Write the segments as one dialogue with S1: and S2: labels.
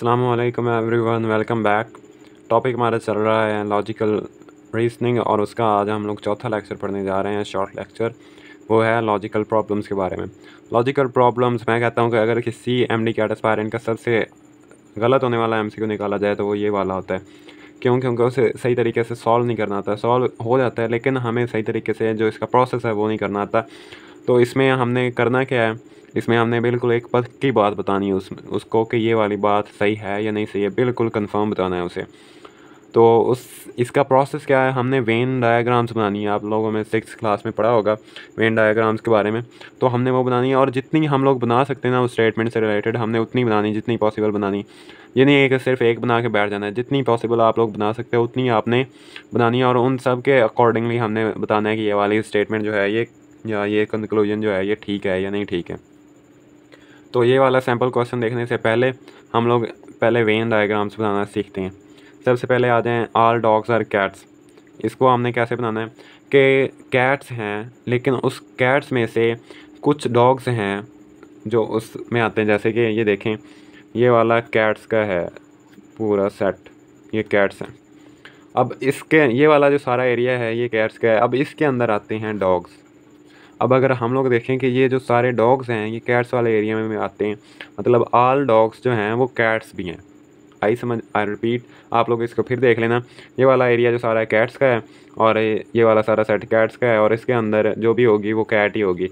S1: अस्सलामुअलैकुम everyone, welcome back. Topic हमारा चल रहा है लॉजिकल रीजनिंग और उसका आज हम लोग चौथा लेक्चर पढ़ने जा रहे हैं, शॉर्ट लेक्चर। वो है लॉजिकल प्रॉब्लम्स के बारे में। लॉजिकल प्रॉब्लम्स मैं कहता हूँ कि अगर किसी एमडी कैट एस्पायरेंट का सबसे गलत होने वाला एमसीक्यू निकाला जाए तो वो ये वाला होता है। क्यों? क्योंकि उसे सही तरीके से सॉल्व नहीं करना आता। सॉल्व हो जाता है लेकिन हमें सही तरीके से जो इसका प्रोसेस है वो नहीं करना आता। तो इसमें हमने करना क्या है, इसमें हमने बिल्कुल एक पक्की बात बतानी है उसको कि ये वाली बात सही है या नहीं सही है, बिल्कुल कंफर्म बताना है उसे। तो इसका प्रोसेस क्या है, हमने वेन डायग्राम्स बनानी है। आप लोगों में 6th क्लास में पढ़ा होगा वेन डायग्राम्स के बारे में। तो हमने वो बनानी है और जितनी हम लोग बना सकते हैं ना उस स्टेटमेंट से रिलेटेड, हमने उतनी बनानी, जितनी पॉसिबल बनानी। ये नहीं है कि सिर्फ एक बना के बैठ जाना है। जितनी पॉसिबल आप लोग बना सकते हो उतनी आपने बनानी है और उन सब के अकॉर्डिंगली हमने बताना है कि ये वाली स्टेटमेंट जो है ये कंक्लूजन जो है ये ठीक है या नहीं ठीक है। तो ये वाला सैम्पल क्वेश्चन देखने से पहले हम लोग पहले वेन डायग्राम्स बनाना सीखते हैं। सबसे पहले आ जाएँ ऑल डॉग्स आर कैट्स। इसको हमने कैसे बनाना है कि कैट्स हैं लेकिन उस कैट्स में से कुछ डॉग्स हैं जो उसमें आते हैं। जैसे कि ये देखें, ये वाला कैट्स का है पूरा सेट, ये कैट्स हैं। अब इसके ये वाला जो सारा एरिया है ये कैट्स का है। अब इसके अंदर आते हैं डॉग्स। अब अगर हम लोग देखें कि ये जो सारे डॉग्स हैं ये कैट्स वाले एरिया में आते हैं, मतलब ऑल डॉग्स जो हैं वो कैट्स भी हैं। आई रिपीट, आप लोग इसको फिर देख लेना। ये वाला एरिया जो सारा है कैट्स का है और ये वाला सारा सेट कैट्स का है और इसके अंदर जो भी होगी वो कैट ही होगी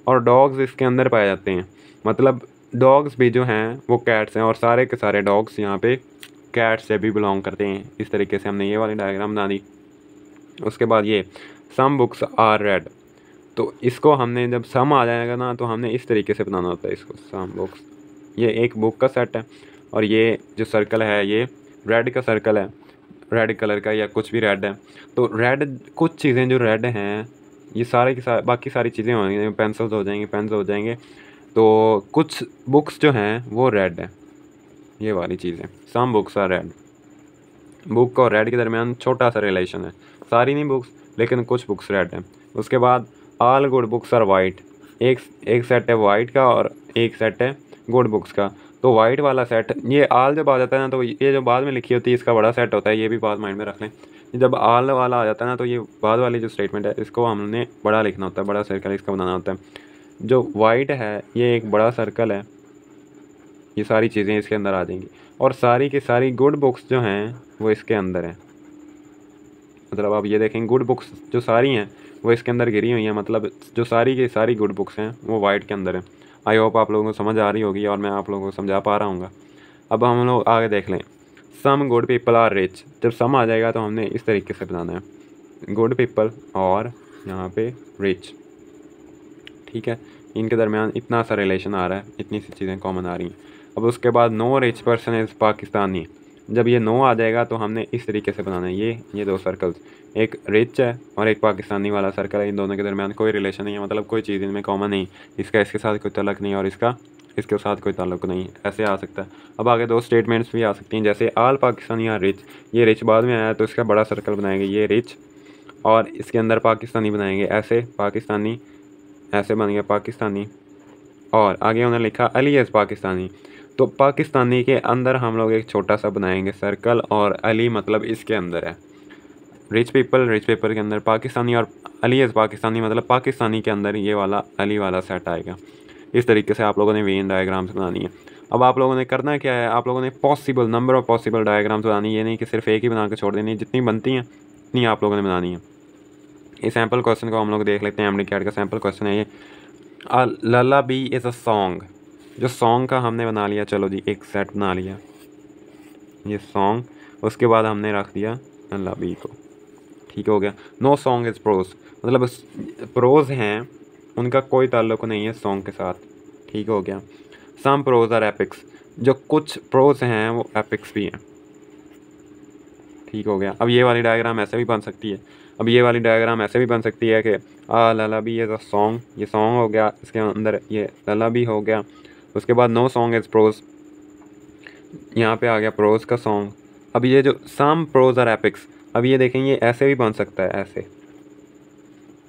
S1: और डॉग्स इसके अंदर पाए जाते हैं। मतलब डॉग्स भी जो हैं वो कैट्स हैं और सारे के सारे डॉग्स यहाँ पे कैट से भी बिलोंग करते हैं। इस तरीके से हमने ये वाली डायग्राम बना दी। उसके बाद ये सम बुक्स आर रेड। तो इसको हमने जब सम आ जाएगा ना तो हमने इस तरीके से बनाना होता है इसको। सम बुक्स, ये एक बुक का सेट है और ये जो सर्कल है ये रेड का सर्कल है, रेड कलर का या कुछ भी रेड है। तो रेड, कुछ चीज़ें जो रेड हैं ये सारे की सारे, बाकी सारी चीज़ें होंगी, पेंसिल्स हो जाएंगे, पेन्स हो जाएंगे। तो कुछ बुक्स जो हैं वो रेड है, ये वाली चीज़ें। Some books are red. Book और रेड के दरमियान छोटा सा रिलेशन है, सारी नहीं बुक्स लेकिन कुछ बुक्स रेड हैं। उसके बाद all good books are white. एक सेट है वाइट का और एक सेट है गुड बुक्स का। तो वाइट वाला सेट, ये आल जब आ जाता है ना तो ये जो बाद में लिखी होती है इसका बड़ा सेट होता है, ये भी बात माइंड में रख लें। जब आल वाला आ जाता है ना तो ये बाद वाली जो स्टेटमेंट है इसको हमने बड़ा लिखना होता है, बड़ा सर्कल इसका बनाना होता है। जो वाइट है ये एक बड़ा सर्कल है, ये सारी चीज़ें इसके अंदर आ जाएंगी और सारी की सारी गुड बुक्स जो हैं वो इसके अंदर हैं। मतलब आप ये देखें, गुड बुक्स जो सारी हैं वो इसके अंदर गिरी हुई हैं, मतलब जो सारी की सारी गुड बुक्स हैं वो वाइट के अंदर हैं। आई होप आप लोगों को समझ आ रही होगी और मैं आप लोगों को समझा पा रहा हूँ। अब हम लोग आगे देख लें। Some good people are rich. जब सम आ जाएगा तो हमने इस तरीके से बनाना है, गुड पीपल और यहाँ पे रिच। ठीक है, इनके दरमियान इतना सा रिलेशन आ रहा है, इतनी सी चीज़ें कॉमन आ रही हैं। अब उसके बाद no rich person is Pakistani. जब ये नो आ जाएगा तो हमने इस तरीके से बनाना है, ये दो सर्कल्स, एक रिच है और एक पाकिस्तानी वाला सर्कल है। इन दोनों के दरमियान कोई रिलेशन नहीं है, मतलब कोई चीज़ इनमें कॉमन नहीं, इसका इसके साथ कोई ताल्लुक नहीं और इसका इसके साथ कोई ताल्लुक नहीं, ऐसे आ सकता है। अब आगे दो स्टेटमेंट्स भी आ सकती हैं, जैसे ऑल पाकिस्तानी आर रिच। ये रिच बाद में आया तो इसका बड़ा सर्कल बनाएंगे, ये रिच और इसके अंदर पाकिस्तानी बनाएंगे, ऐसे पाकिस्तानी, ऐसे बन गया पाकिस्तानी। और आगे उन्होंने लिखा अली एज़ पाकिस्तानी। तो पाकिस्तानी के अंदर हम लोग एक छोटा सा बनाएंगे सर्कल और अली मतलब इसके अंदर है। रिच पीपल के अंदर पाकिस्तानी और अली एज़ पाकिस्तानी मतलब पाकिस्तानी के अंदर ये वाला अली वाला सेट आएगा। इस तरीके से आप लोगों ने वेन डायग्राम्स बनानी है। अब आप लोगों ने करना क्या है, आप लोगों ने possible number of possible diagrams बनानी है, ये नहीं कि सिर्फ एक ही बना के छोड़ देनी, जितनी बनती हैं उतनी आप लोगों ने बनानी है। इस सैम्पल क्वेश्चन को हम लोग देख लेते हैं। एमडी कैट का सैम्पल क्वेश्चन है ये, लल्लाबी इज़ अ सॉन्ग। जो सॉन्ग का हमने बना लिया, चलो जी एक सेट बना लिया, ये सॉन्ग। उसके बाद हमने रख दिया लल्लाबी को, ठीक हो गया। नो सॉन्ग इज़ प्रोज, मतलब प्रोज हैं उनका कोई ताल्लुक नहीं है सॉन्ग के साथ, ठीक हो गया। सम प्रोज आर एपिक्स, जो कुछ प्रोज हैं वो एपिक्स भी हैं, ठीक हो गया। अब ये वाली डायग्राम ऐसे भी बन सकती है, अब ये वाली डायग्राम ऐसे भी बन सकती है कि लल्लाबी इज़ अ सॉन्ग, ये सॉन्ग हो गया, इसके अंदर ये लल्लाबी हो गया। उसके बाद नो सॉन्ग इज़ प्रोज, यहाँ पे आ गया प्रोज का सॉन्ग। अब ये जो सम प्रोज आर एपिक्स, अब ये देखें ये ऐसे भी बन सकता है, ऐसे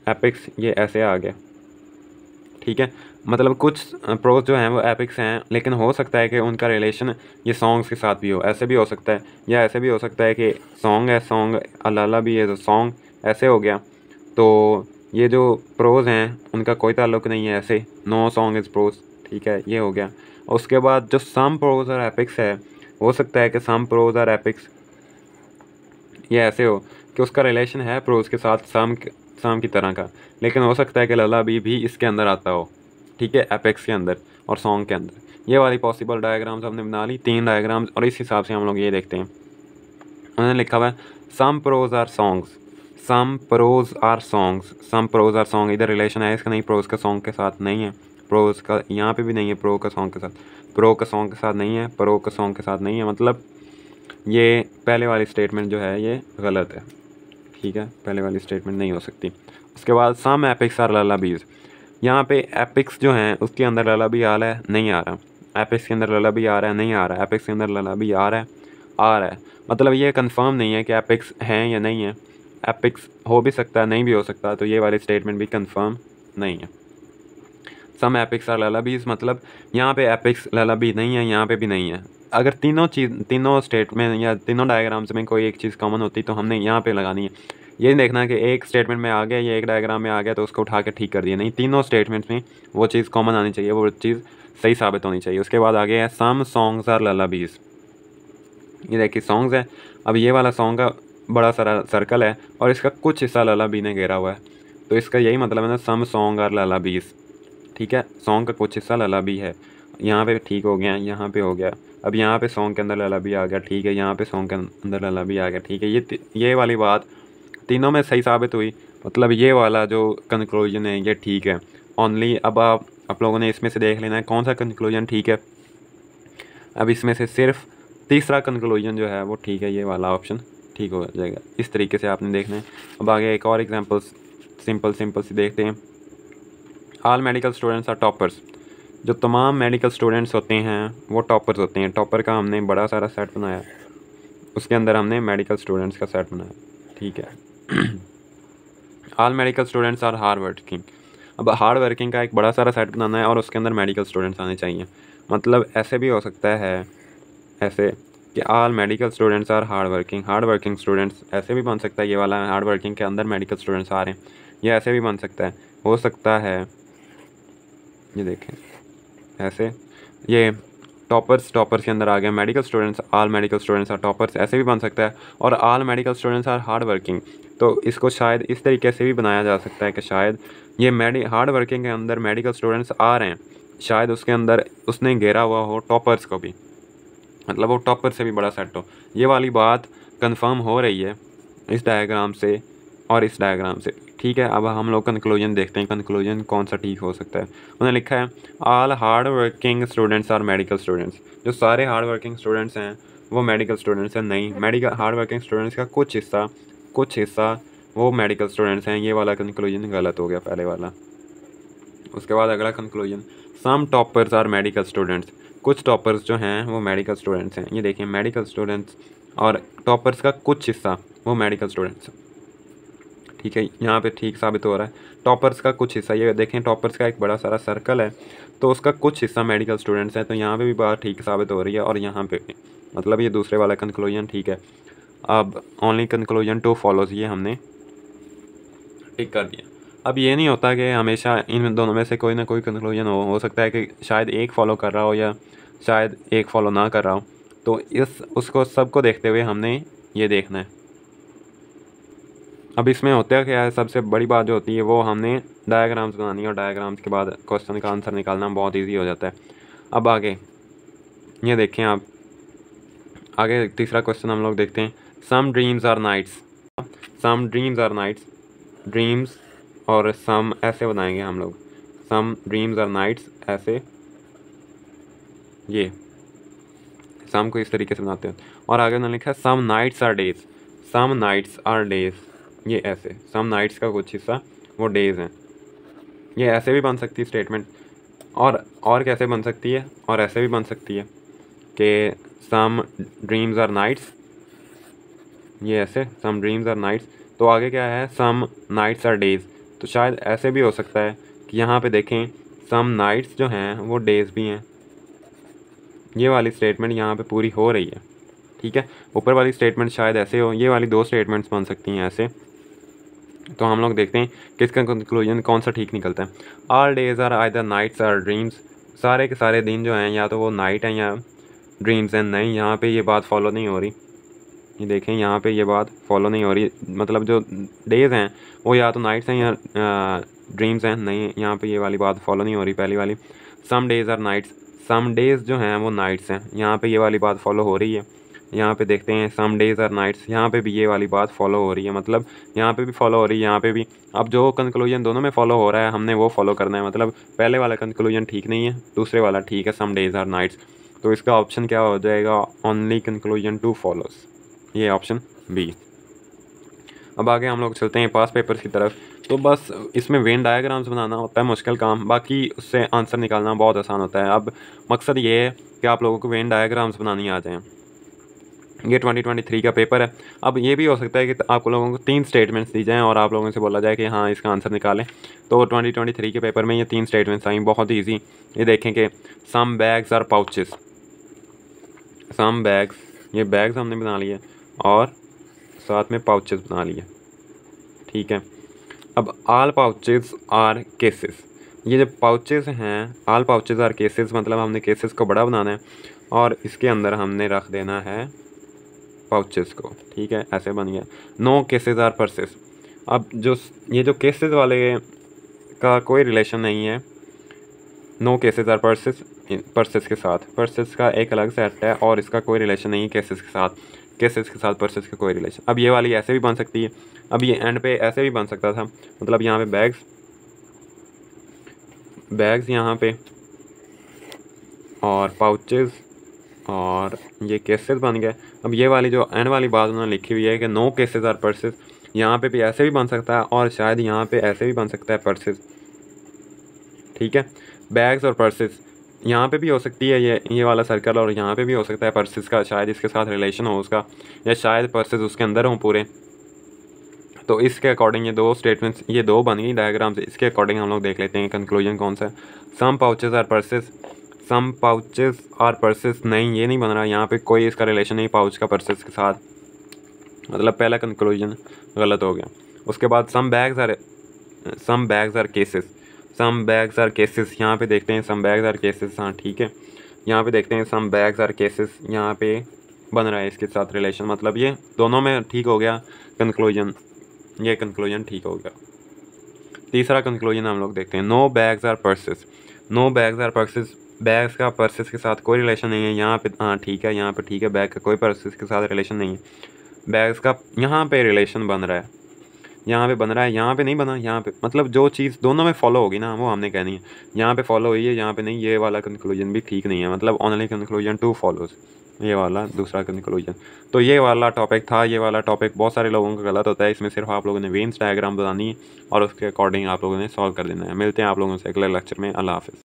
S1: एपिक्स, ये ऐसे आ गया, ठीक है। मतलब कुछ प्रोज जो हैं वो एपिक्स हैं, लेकिन हो सकता है कि उनका रिलेशन ये सॉन्ग्स के साथ भी हो, ऐसे भी हो सकता है, या ऐसे भी हो सकता है कि सॉन्ग है, सॉन्ग अल्लाह भी है तो सॉन्ग ऐसे हो गया। तो ये जो प्रोज हैं उनका कोई ताल्लुक नहीं है ऐसे, नो सॉन्ग इज़ प्रोज, ठीक है, ये हो गया। और उसके बाद जो सम प्रोज और एपिक्स है, हो सकता है कि सम प्रोज और एपिक्स ये ऐसे हो कि उसका रिलेशन है प्रोज के साथ सम की तरह का, लेकिन हो सकता है कि लला भी इसके अंदर आता हो, ठीक है, एपेक्स के अंदर और सॉन्ग के अंदर। ये वाली पॉसिबल डायग्राम्स हमने बना ली, 3 डायग्राम्स, और इस हिसाब से हम लोग ये देखते हैं। उन्होंने लिखा हुआ है some prose are songs, some prose are songs, some prose are song, इधर रिलेशन है इसका नहीं, प्रोज का सॉन्ग के साथ नहीं है, प्रोज का यहाँ पे भी नहीं है, प्रो का सॉन्ग के साथ, प्रो का सॉन्ग के साथ नहीं है, प्रो का सॉन्ग के साथ नहीं है, मतलब ये पहले वाली स्टेटमेंट जो है ये गलत है, ठीक है, पहले वाली स्टेटमेंट नहीं हो सकती। उसके बाद सम एपिक्स आर ललाबीज, यहाँ पे एपिक्स जो हैं उसके अंदर ललाबी आ रहा है नहीं आ रहा, एपिक्स के अंदर ललाबी आ रहा है नहीं आ रहा, एपिक्स के अंदर ललाबी आ रहा है, मतलब ये कंफर्म नहीं है कि एपिक्स हैं या नहीं है, एपिक्स हो भी सकता है नहीं भी हो सकता, तो ये वाली स्टेटमेंट भी कंफर्म नहीं है। सम एपिक्स आर ललाबीज, मतलब यहाँ पे एपिक्स ललाबी नहीं है, यहाँ पे भी नहीं है। अगर तीनों स्टेटमेंट या तीनों डायग्राम्स में कोई एक चीज़ कॉमन होती तो हमने यहाँ पे लगानी है। ये देखना है कि एक स्टेटमेंट में आ गया या एक डायग्राम में आ गया तो उसको उठा के ठीक कर दिया, नहीं, तीनों स्टेटमेंट्स में वो चीज़ कॉमन आनी चाहिए, वो चीज़ सही साबित होनी चाहिए। उसके बाद आगे है सम सॉन्ग्स आर ललाबीज, ये देखिए सॉन्ग्स है, अब ये वाला सॉन्ग का बड़ा सारा सर्कल है और इसका कुछ हिस्सा ललाबी ने घेरा हुआ है, तो इसका यही मतलब है ना, सम सॉन्ग आर ललाबीज, ठीक है, सॉन्ग का कुछ हिस्सा ललाबी है, यहाँ पे ठीक हो गया, यहाँ पे हो गया, अब यहाँ पे सॉन्ग के अंदर ललाबी आ गया, ठीक है, यहाँ पे सॉन्ग के अंदर ललाबी आ गया, ठीक है, ये वाली बात तीनों में सही साबित हुई, मतलब ये वाला जो कंक्लूजन है ये ठीक है ओनली। अब आप लोगों ने इसमें से देख लेना है कौन सा कंक्लूजन ठीक है। अब इसमें से सिर्फ तीसरा कंक्लूजन जो है वो ठीक है, ये वाला ऑप्शन ठीक हो जाएगा, इस तरीके से आपने देखना है। अब आगे एक और एग्जांपल्स सिंपल सी देखते हैं। All medical students are toppers, जो तमाम मेडिकल स्टूडेंट्स होते हैं वो टॉपर्स होते हैं। टॉपर का हमने बड़ा सारा सेट बनाया, उसके अंदर हमने मेडिकल स्टूडेंट्स का सेट बनाया, ठीक है। All medical students are hard working, अब हार्ड वर्किंग का एक बड़ा सारा सेट बनाना है और उसके अंदर मेडिकल स्टूडेंट्स आने चाहिए, मतलब ऐसे भी हो सकता है ऐसे कि all medical students are hard working students, ऐसे भी बन सकता है, ये वाला हार्ड वर्किंग के अंदर मेडिकल स्टूडेंट्स आ रहे हैं, ये ऐसे भी बन सकता है, हो सकता है ये देखें ऐसे, ये टॉपर्स के अंदर आ गया medical students, all medical students are toppers, ऐसे भी बन सकता है, और all medical students are hard working, तो इसको शायद इस तरीके से भी बनाया जा सकता है कि शायद ये हार्ड वर्किंग के अंदर मेडिकल स्टूडेंट्स आ रहे हैं, शायद उसके अंदर उसने घेरा हुआ हो टॉपर्स को भी, मतलब वो टॉपर से भी बड़ा सेट हो। ये वाली बात कंफर्म हो रही है इस डायग्राम से और इस डायग्राम से, ठीक है। अब हम लोग कंक्लूजन देखते हैं, कंक्लूजन कौन सा ठीक हो सकता है। उन्होंने लिखा है all hard working students are medical students, जो सारे हार्ड वर्किंग स्टूडेंट्स हैं वो मेडिकल स्टूडेंट्स हैं, नहीं, मेडिकल हार्ड वर्किंग स्टूडेंट्स का कुछ हिस्सा वो मेडिकल स्टूडेंट्स हैं, ये वाला कंक्लूजन गलत हो गया पहले वाला। उसके बाद अगला conclusion some toppers are medical students, कुछ टॉपर्स जो हैं वो मेडिकल स्टूडेंट्स हैं, ये देखिए मेडिकल स्टूडेंट्स और टॉपर्स का कुछ हिस्सा वो मेडिकल स्टूडेंट्स, ठीक है, यहाँ पे ठीक साबित हो रहा है, टॉपर्स का कुछ हिस्सा, ये देखें टॉपर्स का एक बड़ा सारा सर्कल है तो उसका कुछ हिस्सा मेडिकल स्टूडेंट्स हैं, तो यहाँ पे भी बात ठीक साबित हो रही है और यहाँ पे भी, मतलब ये दूसरे वाला कंक्लूजन ठीक है। अब ओनली कंक्लूजन 2 फॉलोज, ये हमने टिक कर दिया। अब ये नहीं होता कि हमेशा इन दोनों में से कोई ना कोई कंक्लूजन हो सकता है कि शायद एक फॉलो कर रहा हो या शायद एक फॉलो ना कर रहा हो, तो उसको सबको देखते हुए हमने ये देखना है। अब इसमें होता क्या है, सबसे बड़ी बात जो होती है वो हमने डायग्राम्स बनानी है और डायग्राम्स के बाद क्वेश्चन का आंसर निकालना बहुत ईजी हो जाता है। अब आगे ये देखें आप, आगे तीसरा क्वेश्चन हम लोग देखते हैं। Some dreams are nights, some dreams are nights, dreams और सम ऐसे बनाएंगे हम लोग, सम ड्रीम्स आर नाइट्स, ऐसे ये सम को इस तरीके से बनाते हैं। और आगे उन्होंने लिखा है some nights are days, some nights are days, ये ऐसे सम नाइट्स का कुछ हिस्सा वो डेज हैं, ये ऐसे भी बन सकती है स्टेटमेंट, और कैसे बन सकती है, और ऐसे भी बन सकती है कि सम ड्रीम्स आर नाइट्स, ये ऐसे सम ड्रीम्स आर नाइट्स, तो आगे क्या है सम नाइट्स आर डेज, तो शायद ऐसे भी हो सकता है कि यहाँ पे देखें सम नाइट्स जो हैं वो डेज़ भी हैं। ये वाली स्टेटमेंट यहाँ पे पूरी हो रही है, ठीक है। ऊपर वाली स्टेटमेंट शायद ऐसे हो, ये वाली दो स्टेटमेंट्स बन सकती हैं ऐसे। तो हम लोग देखते हैं कि इसका कंक्लूजन कौन सा ठीक निकलता है। All days are either nights or dreams, सारे के सारे दिन जो हैं या तो वो नाइट हैं या ड्रीम्स हैं। नहीं, यहाँ पे ये बात फॉलो नहीं हो रही। ये देखें, यहाँ पे ये बात फॉलो नहीं हो रही। मतलब जो डेज़ हैं वो या तो नाइट्स हैं या ड्रीम्स हैं। नहीं, यहाँ पे ये वाली बात फॉलो नहीं हो रही पहली वाली। Some days are nights, some days जो हैं वो नाइट्स हैं। यहाँ पे ये वाली बात फॉलो हो रही है। यहाँ पे देखते हैं सम डेज़ आर नाइट्स, यहाँ पे भी ये वाली बात फॉलो हो रही है। मतलब यहाँ पे भी फॉलो हो रही है, यहाँ पे भी। अब जो कंक्लूजन दोनों में फॉलो हो रहा है हमने वो फॉलो करना है। मतलब पहले वाला कंक्लूजन ठीक नहीं है, दूसरे वाला ठीक है, सम डेज़ आर नाइट्स। तो इसका ऑप्शन क्या हो जाएगा? ओनली कंक्लूजन टू फॉलोज, ये ऑप्शन बी। अब आगे हम लोग चलते हैं पास पेपर्स की तरफ। तो बस इसमें वेन डायग्राम्स बनाना होता है मुश्किल काम, बाकी उससे आंसर निकालना बहुत आसान होता है। अब मकसद ये है कि आप लोगों को वेन डायग्राम्स बनानी आ जाएँ। ये 2023 का पेपर है। अब ये भी हो सकता है कि आप लोगों को 3 स्टेटमेंट्स दी जाएँ और आप लोगों से बोला जाए कि हाँ इसका आंसर निकालें। तो 2023 के पेपर में ये 3 स्टेटमेंट्स आई, बहुत ही ईजी। ये देखें कि some bags are pouches, some bags, ये बैग्स हमने बना लिए और साथ में पाउचेस बना लिए, ठीक है। अब आल पाउचेस आर केसेस, ये जो पाउचेस हैं, आल पाउचेस आर केसेस, मतलब हमने केसेस को बड़ा बनाना है और इसके अंदर हमने रख देना है पाउचेस को, ठीक है। ऐसे बन गया। नो केसेस आर पर्सेस, अब जो ये जो केसेस वाले का कोई रिलेशन नहीं है। No cases are purses, purses के साथ, पर्सेस का एक अलग सेट है और इसका कोई रिलेशन नहीं है केसेस के साथ। केसेस के साथ पर्सेस का कोई रिलेशन। अब ये वाली ऐसे भी बन सकती है। अब ये एंड पे ऐसे भी बन सकता था, मतलब यहाँ पे बैग्स, बैग्स यहाँ पे और पाउचेस और ये केसेस बन गए। अब ये वाली जो एंड वाली बात उन्होंने लिखी हुई है कि नो केसेस आर पर्सेस, यहाँ पे भी ऐसे भी बन सकता है और शायद यहाँ पे ऐसे भी बन सकता है पर्सेस, ठीक है। बैग्स और पर्सेस यहाँ पे भी हो सकती है ये वाला सर्कल, और यहाँ पे भी हो सकता है पर्सेस का शायद इसके साथ रिलेशन हो उसका, या शायद पर्सेस उसके अंदर हों पूरे। तो इसके अकॉर्डिंग ये दो स्टेटमेंट्स, ये दो बन गई डायग्राम से। इसके अकॉर्डिंग हम लोग देख लेते हैं कंक्लूजन कौन सा है। Some pouches are purses, some pouches are purses, नहीं ये नहीं बन रहा, यहाँ पे कोई इसका रिलेशन नहीं पाउच का पर्सेस के साथ, मतलब पहला कंक्लूजन गलत हो गया। उसके बाद some bags are cases, some bags are cases, यहाँ पे देखते हैं सम बैग्स आर केसेस, हाँ ठीक है। यहाँ पे देखते हैं सम बैग्स आर केसेस, यहाँ पे बन रहा है इसके साथ रिलेशन, मतलब ये दोनों में ठीक हो गया कंक्लूजन, ये कंक्लूजन ठीक हो गया। तीसरा कंक्लूजन हम लोग देखते हैं। No bags are purses, no bags are purses, bags का पर्सेस के साथ कोई रिलेशन नहीं है। यहाँ पे हाँ ठीक है, यहाँ पे ठीक है, बैग का कोई पर्सेस के साथ रिलेशन नहीं है। बैग्स का यहाँ पे रिलेशन बन रहा है, यहाँ पे बन रहा है, यहाँ पे नहीं बना। यहाँ पे मतलब जो चीज़ दोनों में फॉलो होगी ना वो हमने कहनी है। यहाँ पे फॉलो हुई है, यहाँ पे नहीं, ये वाला कंक्लूजन भी ठीक नहीं है। मतलब ओनली कंक्लूजन टू फॉलोज, ये वाला दूसरा कंक्लूजन। तो ये वाला टॉपिक था। ये वाला टॉपिक बहुत सारे लोगों का गलत होता है। इसमें सिर्फ आप लोगों ने वेन्स डायग्राम बनानी है और उसके अकॉर्डिंग आप लोगों ने सॉल्व कर देना है। मिलते हैं आप लोगों से अगले लेक्चर में। अल्लाह हाफ़िज़।